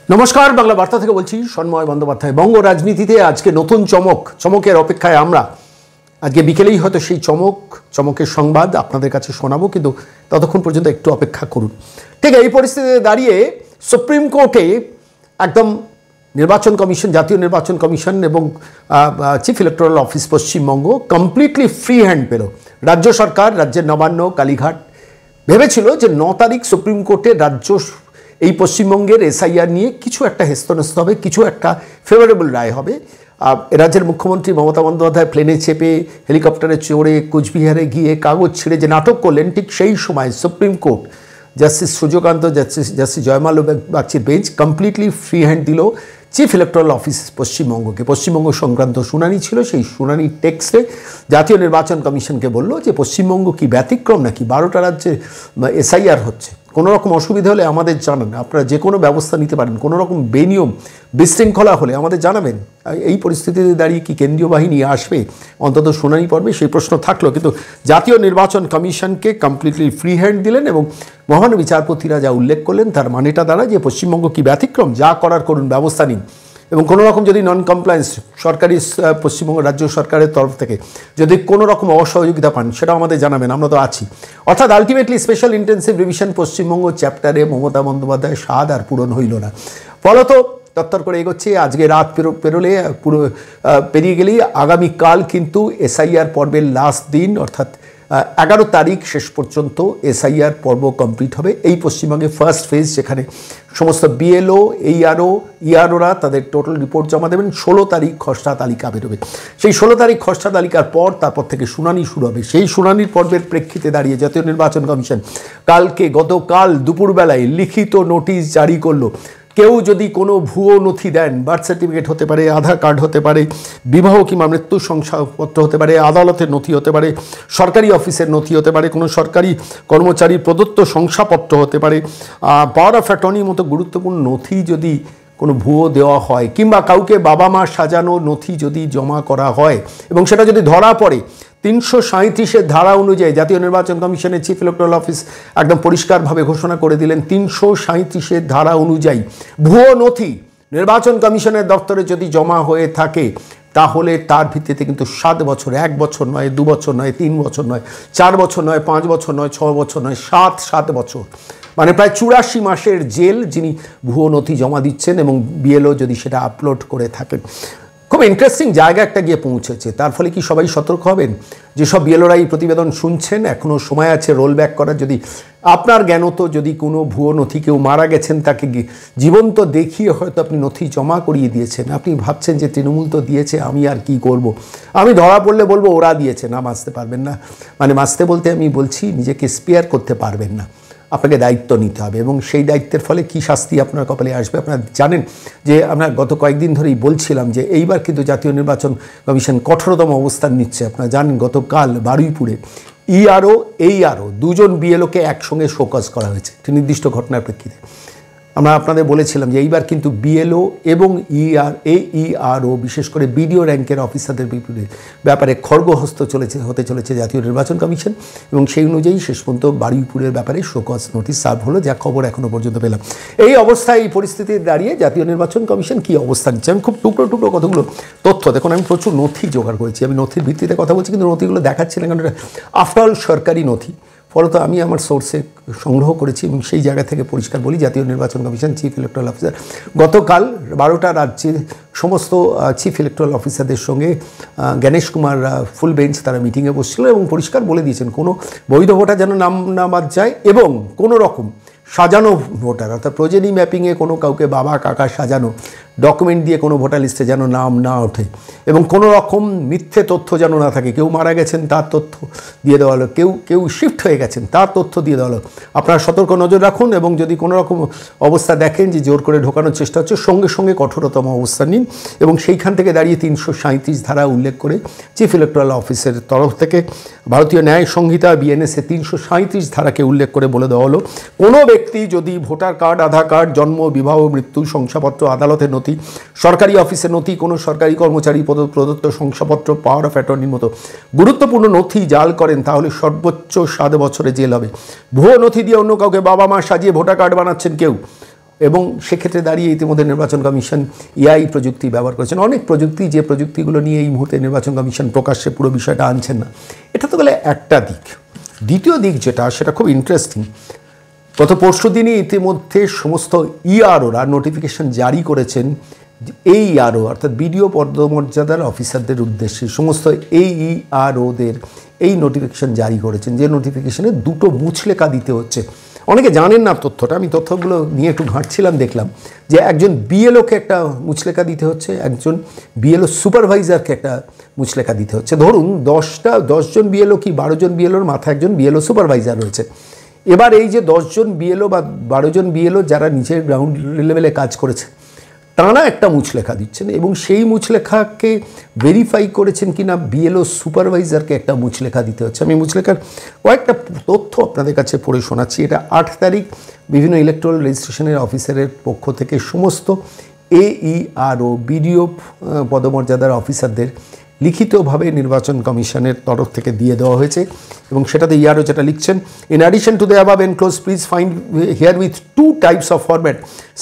নমস্কার, বাংলা বার্তা থেকে বলছি সন্ময় বন্দ্যোপাধ্যায়। বঙ্গ রাজনীতিতে আজকে নতুন চমকের অপেক্ষায় আমরা। আজকে বিকেলেই হয়তো সেই চমকের সংবাদ আপনাদের কাছে শোনাবো, কিন্তু ততক্ষণ পর্যন্ত একটু অপেক্ষা করুন। ঠিক এই পরিস্থিতিতে দাঁড়িয়ে সুপ্রিম কোর্টে একদম নির্বাচন কমিশন, জাতীয় নির্বাচন কমিশন এবং chief electoral office Paschimbanga completely free hand পেল। রাজ্য সরকার, রাজ্যের নবান্ন, কালীঘাট ভেবেছিল যে 9 তারিখ সুপ্রিম কোর্টে এই পশ্চিমবঙ্গের এসআইআর নিয়ে কিছু একটা হেস্তনেস্ত হবে, কিছু একটা ফেভারেবল রায় হবে। রাজ্যের মুখ্যমন্ত্রী মমতা বন্দ্যোপাধ্যায় প্লেনে চেপে, হেলিকপ্টারে চড়ে কোচবিহারে গিয়ে কাগজ ছিঁড়ে যে নাটক করলেন, ঠিক সেই সময় supreme court justice Suryakant, justice Joymalya বাগচির বেঞ্চ কমপ্লিটলি ফ্রি হ্যান্ড দিল চিফ ইলেকটোরাল অফিস পশ্চিমবঙ্গকে। পশ্চিমবঙ্গ সংক্রান্ত শুনানি ছিল, সেই শুনানির টেক্সটে জাতীয় নির্বাচন কমিশনকে বলল যে পশ্চিমবঙ্গ কি ব্যতিক্রম নাকি? 12টা রাজ্যে এসআইআর হচ্ছে, কোনো রকম অসুবিধা হলে আমাদের জানান, আপনারা যে কোনো ব্যবস্থা নিতে পারেন, কোনো রকম বেনিয়ম বিশৃঙ্খলা হলে আমাদের জানাবেন। এই পরিস্থিতিতে দাঁড়িয়ে কি কেন্দ্রীয় বাহিনী আসবে অন্তত শুনানি পর্বে, সেই প্রশ্ন থাকলো। কিন্তু জাতীয় নির্বাচন কমিশনকে কমপ্লিটলি ফ্রি হ্যান্ড দিলেন এবং মহান বিচারপতিরা যা উল্লেখ করলেন তার মানেটা দাঁড়ায় যে পশ্চিমবঙ্গ কি ব্যতিক্রম, যা করার করুন, ব্যবস্থা নিন। এবং কোনো রকম যদি নন কমপ্লায়েন্স সরকারি পশ্চিমবঙ্গ রাজ্য সরকারের তরফ থেকে যদি কোনো রকম অসহযোগিতা পান, সেটাও আমাদের জানাবেন, আমরা তো আছি। অর্থাৎ ultimately special intensive revision Paschimbanga চ্যাপ্টারে মমতা বন্দ্যোপাধ্যায়ের স্বাদ আর পূরণ হইল না। ফলত তত্তর করে এগোচ্ছে। আজকে রাত পেরোলে পেরিয়ে গেলেই আগামীকাল কিন্তু এসআইআর পর্বের লাস্ট দিন, অর্থাৎ 11 তারিখ শেষ পর্যন্ত এসআইআর পর্ব কমপ্লিট হবে এই পশ্চিমবঙ্গে ফার্স্ট ফেজ, যেখানে সমস্ত বিএলও, ইআরওরা তাদের টোটাল রিপোর্ট জমা দেবেন। 16 তারিখ খসড়া তালিকা বেরোবে। সেই 16 তারিখ খসড়া তালিকার পর তারপর থেকে শুনানি শুরু হবে। সেই শুনানির পর্বের প্রেক্ষিতে দাঁড়িয়ে জাতীয় নির্বাচন কমিশন গতকাল দুপুরবেলায় লিখিত নোটিশ জারি করলো। কেউ যদি কোনো ভুয়ো নথি দেন, বার্থ সার্টিফিকেট হতে পারে, আধার কার্ড হতে পারে, বিবাহ কিংবা মৃত্যু শংসাপত্র হতে পারে, আদালতের নথি হতে পারে, সরকারি অফিসের নথি হতে পারে, কোনো সরকারি কর্মচারী প্রদত্ত শংসাপত্র হতে পারে, পাওয়ার অফ অ্যাটর্নির মতো গুরুত্বপূর্ণ নথি যদি কোনো ভুয়ো দেওয়া হয়, কিংবা কাউকে বাবা মা সাজানো নথি যদি জমা করা হয় এবং সেটা যদি ধরা পড়ে, 337 ধারা অনুযায়ী জাতীয় নির্বাচন কমিশনের চিফ ইলেকটোরাল অফিস একদম পরিষ্কারভাবে ঘোষণা করে দিলেন, 337 ধারা অনুযায়ী ভুয়ো নথি নির্বাচন কমিশনের দপ্তরে যদি জমা হয়ে থাকে তাহলে তার ভিত্তিতে কিন্তু 7 বছর, 1 বছর নয়, 2 বছর নয়, 3 বছর নয়, 4 বছর নয়, 5 বছর নয়, 6 বছর নয়, 7 বছর, মানে প্রায় 84 মাসের জেল যিনি ভুয়ো নথি জমা দিচ্ছেন এবং বিএলও যদি সেটা আপলোড করে থাকেন। খুব ইন্টারেস্টিং জায়গা একটা গিয়ে পৌঁছেছে। তার ফলে কি সবাই সতর্ক হবেন? যেসব বিএলওরা এই প্রতিবেদন শুনছেন, এখনও সময় আছে রোল ব্যাক করার। যদি আপনার জ্ঞানত যদি কোনো ভুয়ো নথি, কেউ মারা গেছেন, তাকে জীবন্ত দেখিয়ে হয়তো আপনি নথি জমা করিয়ে দিয়েছেন, আপনি ভাবছেন যে তৃণমূল তো দিয়েছে, আমি আর কি করব, আমি ধরা পড়লে বলবো ওরা দিয়েছে, না, বাঁচতে পারবেন না। মানে বাঁচতে বলতে আমি বলছি নিজেকে স্পেয়ার করতে পারবেন না, আপনাকে দায়িত্ব নিতে হবে এবং সেই দায়িত্বের ফলে কী শাস্তি আপনার কপালে আসবে আপনারা জানেন। যে আমরা গত কয়েকদিন ধরেই বলছিলাম যে এইবার কিন্তু জাতীয় নির্বাচন কমিশন কঠোরতম অবস্থান নিচ্ছে। আপনারা জানেন গতকাল বারুইপুরে ইআরও 2জন বিএলওকে একসঙ্গে শোকজ করা হয়েছে একটি নির্দিষ্ট ঘটনার প্রেক্ষিতে। আমরা আপনাদের বলেছিলাম যে এইবার কিন্তু বিএলও এবং ইআরও বিশেষ করে বিডিও র্যাঙ্কের অফিসারদের ব্যাপারে খড়গহস্ত হতে চলেছে জাতীয় নির্বাচন কমিশন এবং সেই অনুযায়ী শেষ পর্যন্ত বারুইপুরের ব্যাপারে শোকজ নোটিশ সার্ভ হলো, যা খবর এখনও পর্যন্ত পেলাম। এই অবস্থায়, এই পরিস্থিতিতে দাঁড়িয়ে জাতীয় নির্বাচন কমিশন কী অবস্থান নিচ্ছে, আমি খুব টুকরো কতগুলো তথ্য, দেখুন আমি প্রচুর নথি জোগাড় করেছি, আমি নথির ভিত্তিতে কথা বলছি, কিন্তু নথিগুলো দেখাচ্ছি না কারণ এটা আফটার অল সরকারি নথি। ফলত আমি আমার সোর্সে সংগ্রহ করেছি এবং সেই জায়গা থেকে পরিষ্কার বলি, জাতীয় নির্বাচন কমিশন চিফ ইলেকটোরাল অফিসার গতকাল 12টা রাজ্যের সমস্ত চিফ ইলেকটোরাল অফিসারদের সঙ্গে গণেশ কুমার ফুল বেঞ্চ তারা মিটিংয়ে বসছিল এবং পরিষ্কার বলে দিয়েছেন কোনো বৈধ ভোটার যেন নাম না বাদ যায় এবং কোনো রকম সাজানো ভোটার, অর্থাৎ প্রজেনি ম্যাপিংয়ে কোনো কাউকে বাবা কাকা সাজানো ডকুমেন্ট দিয়ে কোনো ভোটার লিস্টে যেন নাম না ওঠে এবং কোনো রকম মিথ্যে তথ্য যেন না থাকে। কেউ মারা গেছেন তার তথ্য দিয়ে দেওয়া হলো, কেউ শিফট হয়ে গেছেন তার তথ্য দিয়ে দেওয়া হলো। আপনারা সতর্ক নজর রাখুন এবং যদি কোনো রকম অবস্থা দেখেন যে জোর করে ঢোকানোর চেষ্টা হচ্ছে, সঙ্গে সঙ্গে কঠোরতম অবস্থান নিন এবং সেইখান থেকে দাঁড়িয়ে 337 ধারা উল্লেখ করে চিফ ইলেকটোরাল অফিসের তরফ থেকে ভারতীয় ন্যায় সংহিতা বিএনএসএ 337 ধারাকে উল্লেখ করে বলে দেওয়া হলো, কোনো ব্যক্তি যদি ভোটার কার্ড, আধার কার্ড, জন্ম, বিবাহ, মৃত্যু শংসাপত্র, আদালতের নথি, সরকারি অফিসের নথি, কোনো সরকারি কর্মচারী প্রদত্ত শংসাপত্র, পাওয়ার অফ অ্যাটর্নির মতো গুরুত্বপূর্ণ নথি জাল করেন তাহলে সর্বোচ্চ 7 বছরে জেল হবে। ভুয়ো নথি দিয়ে অন্য কাউকে বাবা মা সাজিয়ে ভোটার কার্ড বানাচ্ছেন কেউ, এবং সেক্ষেত্রে দাঁড়িয়ে ইতিমধ্যে নির্বাচন কমিশন এআই প্রযুক্তি ব্যবহার করেছেন, অনেক প্রযুক্তি, যে প্রযুক্তিগুলো নিয়ে এই মুহূর্তে নির্বাচন কমিশন প্রকাশ্যে পুরো বিষয়টা আনছেন না। এটা তো গেলে একটা দিক। দ্বিতীয় দিক যেটা, সেটা খুব ইন্টারেস্টিং। গত পরশু দিনই ইতিমধ্যে সমস্ত ইআরওরা নোটিফিকেশন জারি করেছেন, এই ইআরও অর্থাৎ বিডিও পদমর্যাদার অফিসারদের উদ্দেশ্যে সমস্ত এই ইআরওদের এই নোটিফিকেশন জারি করেছেন, যে নোটিফিকেশনে দুটো মুচলেখা দিতে হচ্ছে। অনেকে জানেন না তথ্যটা, আমি তথ্যগুলো নিয়ে একটু ঘাঁটছিলাম, দেখলাম যে একজন বিএলওকে একটা মুচলেখা দিতে হচ্ছে, একজন বিএলও সুপারভাইজারকে একটা মুচলেখা দিতে হচ্ছে। ধরুন 10 জন বিএলও কি 12 জন বিএলওর মাথায় একজন বিএলও সুপারভাইজার রয়েছে। এবার এই যে 10 জন বিএলও বা 12 জন বিএলও যারা নিচের গ্রাউন্ড লেভেলে কাজ করেছে, তাঁরা একটা মুচলেখা দিচ্ছেন এবং সেই মুচলেখাকে ভেরিফাই করেছেন কিনা বিএলও সুপারভাইজারকে একটা মুচলেখা দিতে হচ্ছে। আমি মুচলেখার কয়েকটা তথ্য আপনাদের কাছে পড়ে শোনাচ্ছি। এটা 8 তারিখ বিভিন্ন ইলেকট্রাল রেজিস্ট্রেশনের অফিসারের পক্ষ থেকে সমস্ত এইআরও বিডিও পদমর্যাদার অফিসারদের লিখিতভাবে নির্বাচন কমিশনের তরফ থেকে দিয়ে দেওয়া হয়েছে এবং সেটাতে ইআরও যেটা লিখছেন, in addition to the above enclose please find here with 2 types of format: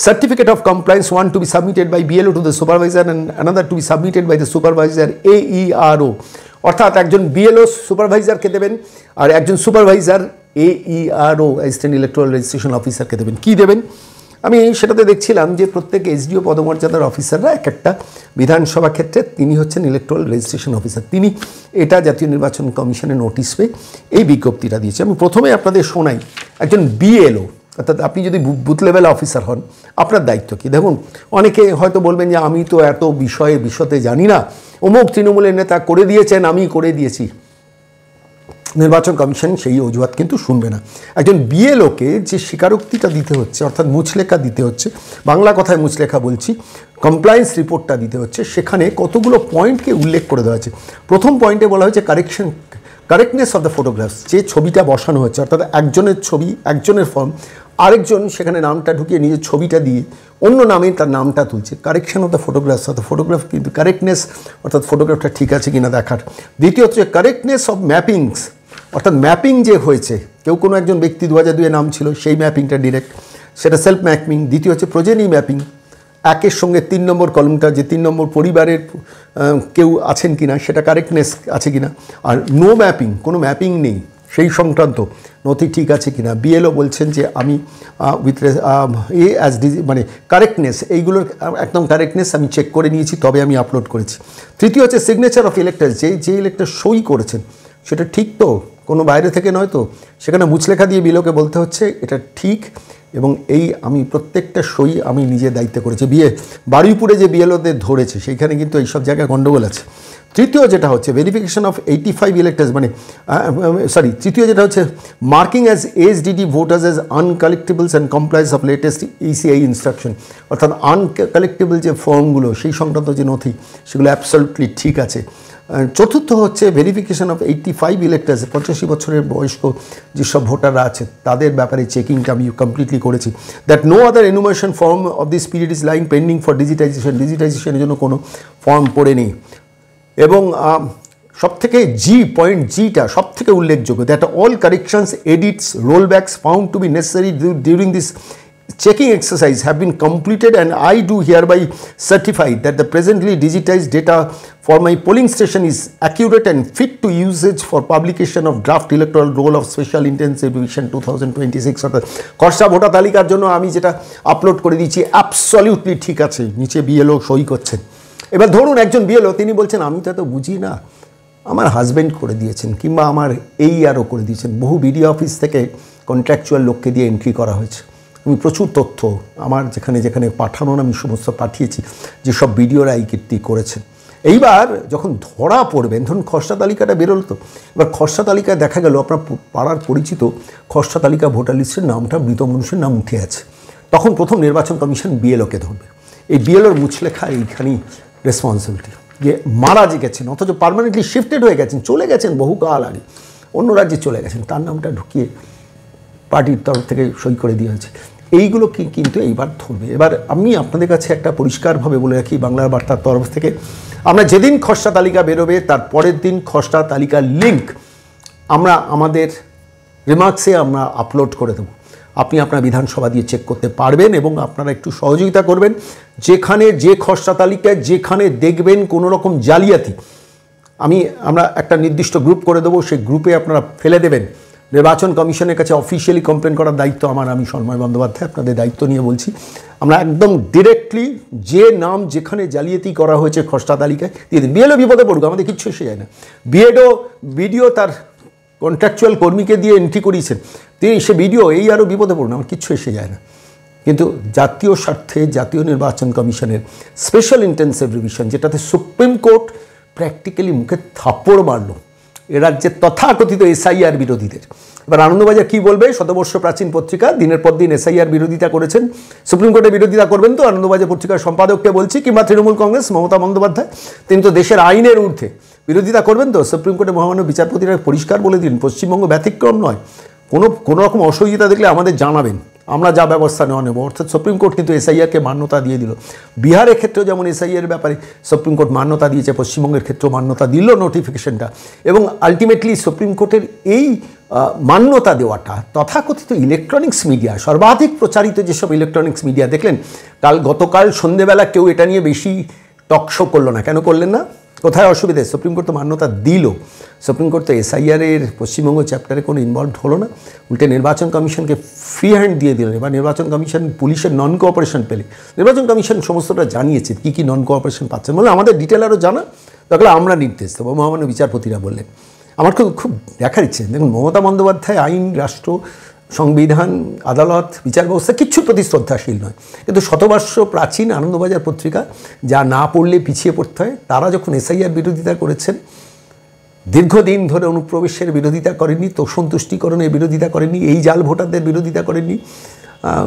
certificate of compliance, one to be submitted by BLO to the supervisor and another to be submitted by the supervisor AERO। অর্থাৎ একজন BLO সুপারভাইজারকে দেবেন আর একজন supervisor AERO assistant electoral registration অফিসারকে দেবেন। কী দেবেন? আমি সেটাতে দেখছিলাম যে প্রত্যেক এসডিও পদমর্যাদার অফিসাররা এক একটা বিধানসভা ক্ষেত্রে তিনি হচ্ছেন ইলেকট্রাল রেজিস্ট্রেশন অফিসার। তিনি এটা জাতীয় নির্বাচন কমিশনের নোটিশ পেয়ে এই বিজ্ঞপ্তিটা দিয়েছে। আমি প্রথমে আপনাদের শোনাই, একজন বিএলও অর্থাৎ আপনি যদি বুথ লেভেল অফিসার হন, আপনার দায়িত্ব কী? দেখুন, অনেকে হয়তো বলবেন যে আমি তো এত বিষয়তে জানি না, অমুক তৃণমূলের নেতা করে দিয়েছেন, আমি করে দিয়েছি। নির্বাচন কমিশন সেই অজুহাত কিন্তু শুনবে না। একজন বিএলওকে যে স্বীকারোক্তিটা দিতে হচ্ছে, অর্থাৎ মুচলেখা দিতে হচ্ছে, বাংলা কথায় মুচলেখা বলছি, কমপ্লায়েন্স রিপোর্টটা দিতে হচ্ছে, সেখানে কতগুলো পয়েন্টকে উল্লেখ করে দেওয়া হয়েছে। প্রথম পয়েন্টে বলা হয়েছে কারেক্টনেস অফ দ্য ফটোগ্রাফস। যে ছবিটা বসানো হচ্ছে, অর্থাৎ একজনের ছবি, একজনের ফর্ম, আরেকজন সেখানে নামটা ঢুকিয়ে নিজের ছবিটা দিয়ে অন্য নামে তার নামটা তুলছে। কারেকশন অফ দ্য ফটোগ্রাফস, অর্থাৎ ফটোগ্রাফ কিন্তু কারেক্টনেস, অর্থাৎ ফটোগ্রাফটা ঠিক আছে কিনা দেখার। দ্বিতীয় হচ্ছে কারেক্টনেস অফ ম্যাপিংস, অর্থাৎ ম্যাপিং যে হয়েছে, কেউ কোনো একজন ব্যক্তি 2002 নাম ছিল, সেই ম্যাপিংটা ডিরেক্ট, সেটা সেলফ ম্যাপিং। দ্বিতীয় হচ্ছে প্রোজেনি ম্যাপিং, একের সঙ্গে 3 নম্বর কলমটা, যে 3 নম্বর পরিবারের কেউ আছেন কিনা সেটা কারেক্টনেস আছে কিনা। আর নো ম্যাপিং, কোনো ম্যাপিং নেই, সেই সংক্রান্ত নথি ঠিক আছে কিনা। বিএলও বলছেন যে আমি উইথ মানে কারেক্টনেস, এইগুলোর একদম কারেক্টনেস আমি চেক করে নিয়েছি, তবে আমি আপলোড করেছি। তৃতীয় হচ্ছে সিগনেচার অফ ইলেক্টর, যে ইলেক্টর সই করেছেন সেটা ঠিক তো, কোনো বাইরে থেকে নয় তো। সেখানে মুচলেখা দিয়ে বিএলওকে বলতে হচ্ছে এটা ঠিক এবং এই আমি প্রত্যেকটা সই আমি নিজের দায়িত্বে করেছি। বারুইপুরে যে বিএলওদের ধরেছে সেইখানে কিন্তু এইসব জায়গায় গণ্ডগোল আছে। তৃতীয় যেটা হচ্ছে ভেরিফিকেশন অফ 85 ইলেক্টার্স, মানে তৃতীয় যেটা হচ্ছে marking as SDD voters as uncollectables and compliance of latest ECI instruction, অর্থাৎ আনকালেক্টেবল যে ফর্মগুলো, সেই সংক্রান্ত যে নথি, সেগুলো অ্যাবসলিউটলি ঠিক আছে। চতুর্থ হচ্ছে ভেরিফিকেশন অফ 85 ইলেক্টার্স, 85 বছরের বয়স্ক যেসব ভোটাররা আছে তাদের ব্যাপারে চেকিংটা আমি কমপ্লিটলি করেছি। That no other enumeration form of this period is lying pending for ডিজিটাইজেশনের জন্য কোনো ফর্ম পড়ে নেই। এবং সবথেকে জিটা সবথেকে উল্লেখযোগ্য, that all corrections, edits, rollbacks found to be necessary during this checking exercise have been completed, and I do hereby certify that the presently digitized data for my polling station is accurate and fit to usage for publication of draft electoral roll of special intensive division 2026। অর্থাৎ খসড়া voter তালিকার জন্য আমি যেটা upload করে দিচ্ছি absolutely ঠিক আছে, নিচে বিএলও সই করছেন। এবার ধরুন একজন বিএলও, তিনি বলছেন আমি তো এত বুঝি না, আমার হাজব্যান্ড করে দিয়েছেন কিংবা আমার এইআরও করে দিয়েছেন। বহু বিডিও অফিস থেকে কন্ট্রাকচুয়াল লোককে দিয়ে এন্ট্রি করা হয়েছে। আমি প্রচুর তথ্য আমার যেখানে যেখানে পাঠানোর আমি সমস্ত পাঠিয়েছি, যেসব বিডিওরা এই কীর্তি করেছেন। এইবার যখন ধরা পড়বেন, ধরুন খসড়া তালিকাটা বেরোলো, তো এবার খসড়া তালিকায় দেখা গেল আপনার পাড়ার পরিচিত খসড়া তালিকা ভোটার লিস্টের নামটা মৃত মানুষের নাম উঠে আছে, তখন প্রথম নির্বাচন কমিশন বিএলওকে ধরবে। এই বিএলওর মুচলেখা এইখানেই রেসপন্সিবিলিটি, যে মারা যে গেছেন, অথচ পার্মানেন্টলি শিফটেড হয়ে গেছেন, চলে গেছেন বহুকাল আগে, অন্য রাজ্যে চলে গেছেন, তার নামটা ঢুকিয়ে পার্টির তরফ থেকে সই করে দেওয়া হয়েছে। এইগুলো কিন্তু এইবার ধরবে। এবার আমি আপনাদের কাছে একটা পরিষ্কারভাবে বলে রাখি, বাংলার বার্তার তরফ থেকে আমরা যেদিন খসড়া তালিকা বেরোবে তার পরের দিন খসড়া তালিকার লিঙ্ক আমরা আমাদের রিমার্কসে আমরা আপলোড করে দেবো। আপনি আপনার বিধানসভা দিয়ে চেক করতে পারবেন এবং আপনারা একটু সহযোগিতা করবেন। যেখানে যে খসড়া তালিকায় যেখানে দেখবেন কোনো রকম জালিয়াতি, আমরা একটা নির্দিষ্ট গ্রুপ করে দেবো, সেই গ্রুপে আপনারা ফেলে দেবেন। নির্বাচন কমিশনের কাছে অফিসিয়ালি কমপ্লেন করার দায়িত্ব আমি সন্ময় বন্দ্যোপাধ্যায় আপনাদের দায়িত্ব নিয়ে বলছি। আমরা একদম ডিরেক্টলি যে নাম যেখানে জালিয়াতি করা হয়েছে খসড়া তালিকায় দিয়ে দিন। বিএলও বিপদে পড়ুক, আমাদের কিচ্ছু এসে যায় না। বিডিও তার কন্ট্রাকচুয়াল কর্মীকে দিয়ে এন্ট্রি করিয়েছেন, সে ভিডিও এই আরও বিপদে পড়ুন, আমার কিচ্ছু এসে যায় না। কিন্তু জাতীয় স্বার্থে জাতীয় নির্বাচন কমিশনের স্পেশাল ইন্টেন্সিভ রিভিশন, যেটাতে সুপ্রিম কোর্ট প্র্যাকটিক্যালি মুখে থাপ্পড় মারল এ রাজ্যের তথাকথিত এসআইআর বিরোধীদের। এবার আনন্দবাজার কী বলবে? শতবর্ষ প্রাচীন পত্রিকা, দিনের পর দিন এসআইআর বিরোধিতা করেছেন, সুপ্রিম কোর্টের বিরোধিতা করবেন তো আনন্দবাজার পত্রিকার সম্পাদককে বলছি, কিংবা তৃণমূল কংগ্রেস মমতা বন্দ্যোপাধ্যায়, তিনি তো দেশের আইনের ঊর্ধ্বে, বিরোধিতা করবেন তো? সুপ্রিম কোর্টের মহামান্য বিচারপতিরা পরিষ্কার বলে দিন, পশ্চিমবঙ্গ ব্যতিক্রম নয়, কোনো রকম অসুবিধা দেখলে আমাদের জানাবেন, আমরা যা ব্যবস্থা নেব। অর্থাৎ সুপ্রিম কোর্ট কিন্তু এসআইআরকে মান্যতা দিয়ে দিল। বিহারের ক্ষেত্রেও যেমন এসআইআর ব্যাপারে সুপ্রিম কোর্ট মান্যতা দিয়েছে, পশ্চিমবঙ্গের ক্ষেত্রেও মান্যতা দিল নোটিফিকেশনটা। এবং আলটিমেটলি সুপ্রিম কোর্টের এই মান্যতা দেওয়াটা তথাকথিত ইলেকট্রনিক্স মিডিয়া, সর্বাধিক প্রচারিত যেসব ইলেকট্রনিক্স মিডিয়া, দেখলেন গতকাল সন্ধ্যেবেলা কেউ এটা নিয়ে বেশি টকশো করলো না। কেন করলেন না? কোথায় অসুবিধে? সুপ্রিম কোর্ট তো মান্যতা দিল। সুপ্রিম কোর্ট তো এসআইআরের পশ্চিমবঙ্গ চ্যাপ্টারে কোনো ইনভলভ হলো না, উল্টে নির্বাচন কমিশনকে ফ্রি হ্যান্ড দিয়ে দিলেন। এবার নির্বাচন কমিশন পুলিশের নন কোঅপারেশন পেলে, নির্বাচন কমিশন সমস্তটা জানিয়েছে কী কী নন কোঅপারেশন পাচ্ছেন, বলে আমাদের ডিটেল আরও জানা, তাহলে আমরা নির্দেশ দেবো, মহামান্য বিচারপতিরা বললেন। আমার খুব দেখার ইচ্ছে, দেখুন মমতা বন্দ্যোপাধ্যায় আইন, রাষ্ট্র, সংবিধান, আদালত, বিচার ব্যবস্থা কিচ্ছুর প্রতি শ্রদ্ধাশীল নয়। কিন্তু শতবর্ষ প্রাচীন আনন্দবাজার পত্রিকা, যা না পড়লে পিছিয়ে পড়তে হয়, তারা যখন এসআইআর বিরোধিতা করেছেন, দীর্ঘদিন ধরে অনুপ্রবেশের বিরোধিতা করেননি, তোষণ তুষ্টিকরণের বিরোধিতা করেননি, এই জাল ভোটারদের বিরোধিতা করেননি,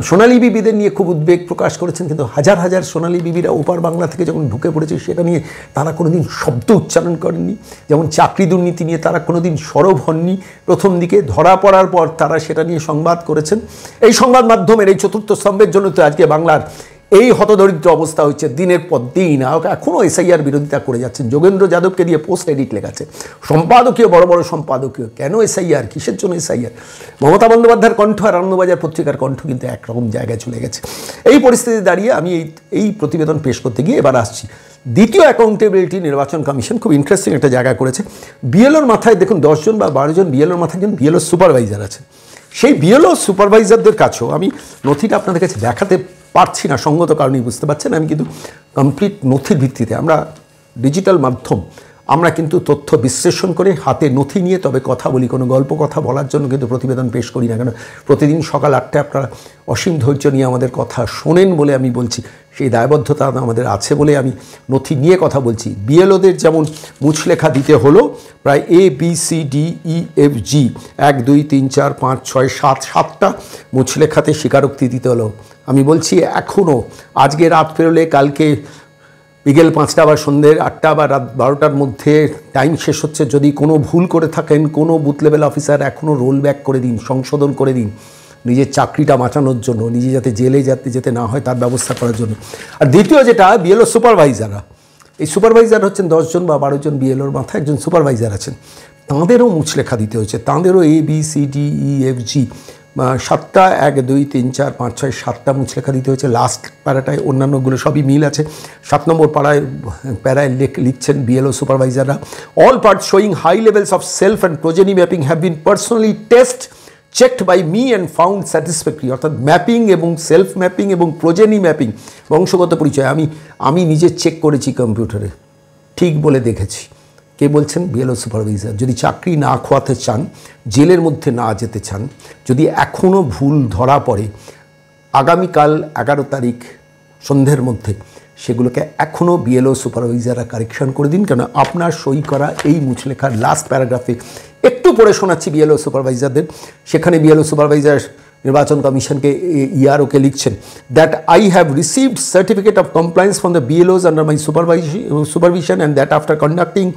সোনালী বিবিদের নিয়ে খুব উদ্বেগ প্রকাশ করেছেন, কিন্তু হাজার হাজার সোনালী বিবিরা ওপার বাংলা থেকে যখন ঢুকে পড়েছে সেটা নিয়ে তারা কোনোদিন শব্দ উচ্চারণ করেননি। যেমন চাকরি দুর্নীতি নিয়ে তারা কোনোদিন সরব হননি, প্রথম দিকে ধরা পড়ার পর তারা সেটা নিয়ে সংবাদ করেছেন। এই সংবাদ মাধ্যমের এই চতুর্থ স্তম্ভের জন্য তো আজকে বাংলার এই হতদরিদ্র অবস্থা হচ্ছে। দিনের পর দিন এখনও এসআইআর বিরোধিতা করে যাচ্ছেন। যোগেন্দ্র যাদবকে দিয়ে পোস্ট এডিট লেখাচ্ছে, সম্পাদকীয়, বড় বড় সম্পাদকীয়। কেন এসআইআর? কিসের জন্য এসআইআর? মমতা বন্দ্যোপাধ্যায়ের কণ্ঠ আর আনন্দবাজার পত্রিকার কণ্ঠ কিন্তু একরকম জায়গায় চলে গেছে। এই পরিস্থিতি দাঁড়িয়ে আমি এই প্রতিবেদন পেশ করতে গিয়ে এবার আসছি দ্বিতীয় অ্যাকাউন্টেবিলিটি। নির্বাচন কমিশন খুব ইন্টারেস্টিং একটা জায়গা করেছে। বিএলওর মাথায় দেখুন 10 জন বা 12 জন বিএলওর মাথায় কিন্তু বিএলও সুপারভাইজার আছে। সেই বিএলও সুপারভাইজারদের কাছেও আমি নথিটা আপনাদের কাছে দেখাতে পারছি না, সঙ্গত কারণেই বুঝতে পারছেন। আমি কিন্তু কমপ্লিট নথির ভিত্তিতে, আমরা ডিজিটাল মাধ্যম, আমরা কিন্তু তথ্য বিশ্লেষণ করে হাতে নথি নিয়ে তবে কথা বলি। কোনো গল্প কথা বলার জন্য কিন্তু প্রতিবেদন পেশ করি না, কেন প্রতিদিন সকাল 8টায় আপনারা অসীম ধৈর্য নিয়ে আমাদের কথা শোনেন বলে আমি বলছি, সেই দায়বদ্ধতা আমাদের আছে বলে আমি নথি নিয়ে কথা বলছি। বিএলওদের যেমন মুছলেখা দিতে হলো প্রায় ABCDEFG 1 2 3 4 5 6 7 7টা মুছলেখাতে স্বীকারোক্তি দিতে হলো। আমি বলছি এখনও আজকে রাত পেরোলে কালকে বিকেল 5টা বা সন্ধ্যে 8টা বা রাত 12টার মধ্যে টাইম শেষ হচ্ছে। যদি কোনো ভুল করে থাকেন কোনো বুথ লেভেল অফিসার, এখনও রোল ব্যাক করে দিন, সংশোধন করে দিন, নিজের চাকরিটা বাঁচানোর জন্য, নিজে যাতে জেলে যেতে না হয় তার ব্যবস্থা করার জন্য। আর দ্বিতীয় যেটা, বিএলও সুপারভাইজাররা, এই সুপারভাইজার হচ্ছেন 10 জন বা 12 জন বিএলওর মাথায় একজন সুপারভাইজার আছেন, তাঁদেরও মুছলেখা দিতে হয়েছে। তাঁদেরও ABCDEFG 7টা 1 2 3 4 5 6 7টা মুছলেখা দিতে হয়েছে। লাস্ট প্যারাটায় অন্যান্যগুলো সবই মিল আছে। 7 নম্বর প্যারায় লিখছেন বিএলও সুপারভাইজাররা, all parts showing high levels of self and progeny mapping have been personally checked by me and found satisfactory. অর্থাৎ ম্যাপিং এবং সেলফ ম্যাপিং এবং প্রোজেনি ম্যাপিং, বংশগত পরিচয়, আমি নিজে চেক করেছি কম্পিউটারে, ঠিক বলে দেখেছি। কে বলছেন? BLO supervisor. যদি চাকরি না খোয়াতে চান, জেলের মধ্যে না যেতে চান, যদি এখনও ভুল ধরা পড়ে, আগামীকাল 11 তারিখ সন্ধ্যের মধ্যে সেগুলোকে এখনও বিএলও সুপারভাইজাররা কারেকশন করে দিন। কেন আপনার সই করা এই মুছলেখার লাস্ট প্যারাগ্রাফে একটু পড়ে শোনাচ্ছি বিএলও সুপারভাইজারদের। সেখানে বিএলও সুপারভাইজার নির্বাচন কমিশনকে ইআরওকে লিখছেন, that I have received certificate of compliance from the BLOs under my supervision, and that after conducting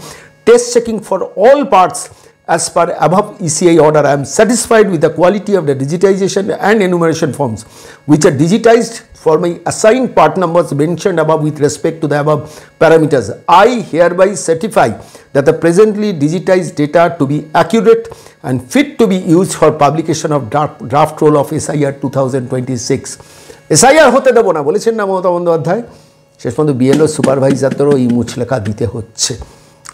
test checking for all parts As per above ECI order, I am satisfied with the quality of the digitization and enumeration forms which are digitized for my assigned part numbers mentioned above with respect to the above parameters. I hereby certify that the presently digitized data to be accurate and fit to be used for publication of draft roll of SIR 2026. SIR হতে দেব না বলেছেন না মমতা বন্দ্যোপাধ্যায়, শেষ পর্যন্ত BLO সুপারভাইজারদেরও এই মুচলেখা দিতে হচ্ছে।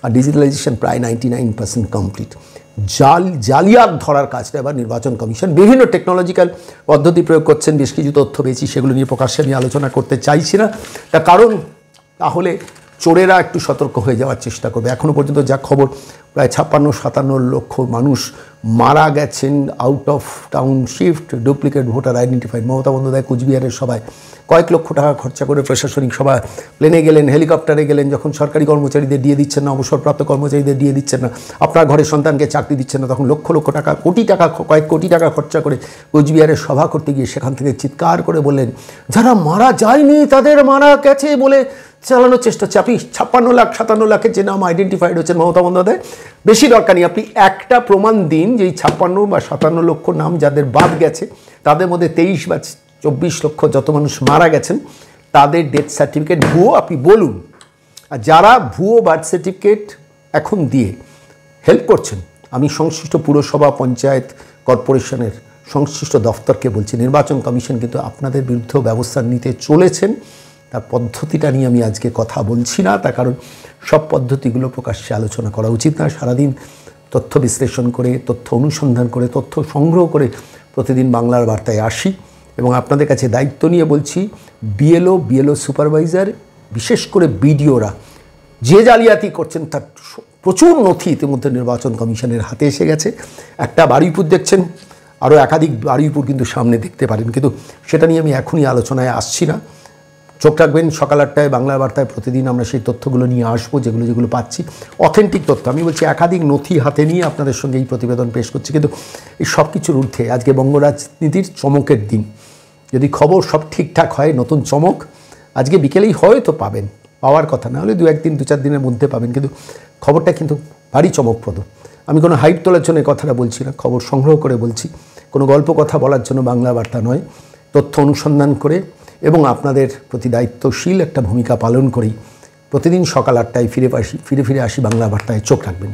আর digitalization প্রায় 99% কমপ্লিট। জালিয়াত ধরার কাজটা এবার নির্বাচন কমিশন বিভিন্ন টেকনোলজিক্যাল পদ্ধতি প্রয়োগ করছেন। বেশ কিছু তথ্য পেয়েছি, সেগুলো নিয়ে প্রকাশ্যে আমি আলোচনা করতে চাইছি না, তার কারণ তাহলে চোরেরা একটু সতর্ক হয়ে যাওয়ার চেষ্টা করবে। এখনও পর্যন্ত যা খবর, প্রায় 56-57 লক্ষ মানুষ মারা গেছেন, out of town shift, duplicate voter identified. Mamata Bandyopadhyay কুচবিহারের সভায় কয়েক লক্ষ টাকা খরচা করে প্রশাসনিক সভায় প্লেনে গেলেন, হেলিকপ্টারে গেলেন, যখন সরকারি কর্মচারীদের দিয়ে দিচ্ছেন না, অবসরপ্রাপ্ত কর্মচারীদের দিয়ে দিচ্ছেন না, আপনার ঘরের সন্তানকে চাকরি দিচ্ছেন না, তখন লক্ষ লক্ষ টাকা, কয়েক কোটি টাকা খরচা করে কোচবিহারের সভা করতে গিয়ে সেখান থেকে চিৎকার করে বললেন যারা মারা যায়নি তাদের মারা গেছে বলে চালানোর চেষ্টা হচ্ছে। আপনি 56 লাখের যে নাম আইডেন্টিফাইড হচ্ছেন মমতা বন্দ্যোপাধ্যায়, বেশি দরকার নেই, আপনি একটা প্রমাণ দিন যে এই 56 বা 57 লক্ষ নাম যাদের বাদ গেছে, তাদের মধ্যে 23 বা 24 লক্ষ যত মানুষ মারা গেছেন তাদের ডেথ সার্টিফিকেট ভুয়ো আপনি বলুন। আর যারা ভুয়ো বার্থ সার্টিফিকেট এখন দিয়ে হেল্প করছেন, আমি সংশ্লিষ্ট পুরসভা, পঞ্চায়েত, কর্পোরেশনের সংশ্লিষ্ট দফতরকে বলছি, নির্বাচন কমিশন কিন্তু আপনাদের বিরুদ্ধেও ব্যবস্থা নিতে চলেছেন। তার পদ্ধতিটা নিয়ে আমি আজকে কথা বলছি না, তার কারণ সব পদ্ধতিগুলো প্রকাশ্যে আলোচনা করা উচিত না। সারাদিন তথ্য বিশ্লেষণ করে, তথ্য অনুসন্ধান করে, তথ্য সংগ্রহ করে প্রতিদিন বাংলার বার্তায় আসি এবং আপনাদের কাছে দায়িত্ব নিয়ে বলছি, বিএলও সুপারভাইজার, বিশেষ করে বিডিওরা যে জালিয়াতি করছেন তার প্রচুর নথি ইতিমধ্যে নির্বাচন কমিশনের হাতে এসে গেছে। একটা বারুইপুর দেখছেন, আরও একাধিক বারুইপুর কিন্তু সামনে দেখতে পারেন, কিন্তু সেটা নিয়ে আমি এখনই আলোচনায় আসছি না। চোখ রাখবেন সকাল 8টায় বাংলা বার্তায়, প্রতিদিন আমরা সেই তথ্যগুলো নিয়ে আসবো, যেগুলো পাচ্ছি অথেন্টিক তথ্য। আমি বলছি একাধিক নথি হাতে নিয়ে আপনাদের সঙ্গে এই প্রতিবেদন পেশ করছি, কিন্তু এই সব কিছুর ঊর্ধ্বে আজকে বঙ্গ রাজনীতির চমকের দিন। যদি খবর সব ঠিকঠাক হয়, নতুন চমক আজকে বিকেলেই হয়তো পাবেন, পাওয়ার কথা না হলে 2-4 দিনের মধ্যে পাবেন, কিন্তু খবরটা কিন্তু ভারী চমকপ্রদ। আমি কোনো হাইপ তোলার জন্য কথাটা বলছি না, খবর সংগ্রহ করে বলছি, কোনো গল্প কথা বলার জন্য বাংলা বার্তা নয়। তথ্য অনুসন্ধান করে এবং আপনাদের প্রতি দায়িত্বশীল একটা ভূমিকা পালন করেই প্রতিদিন সকাল 8টায় ফিরে আসি বাংলা বার্তায়। চোখ রাখবেন।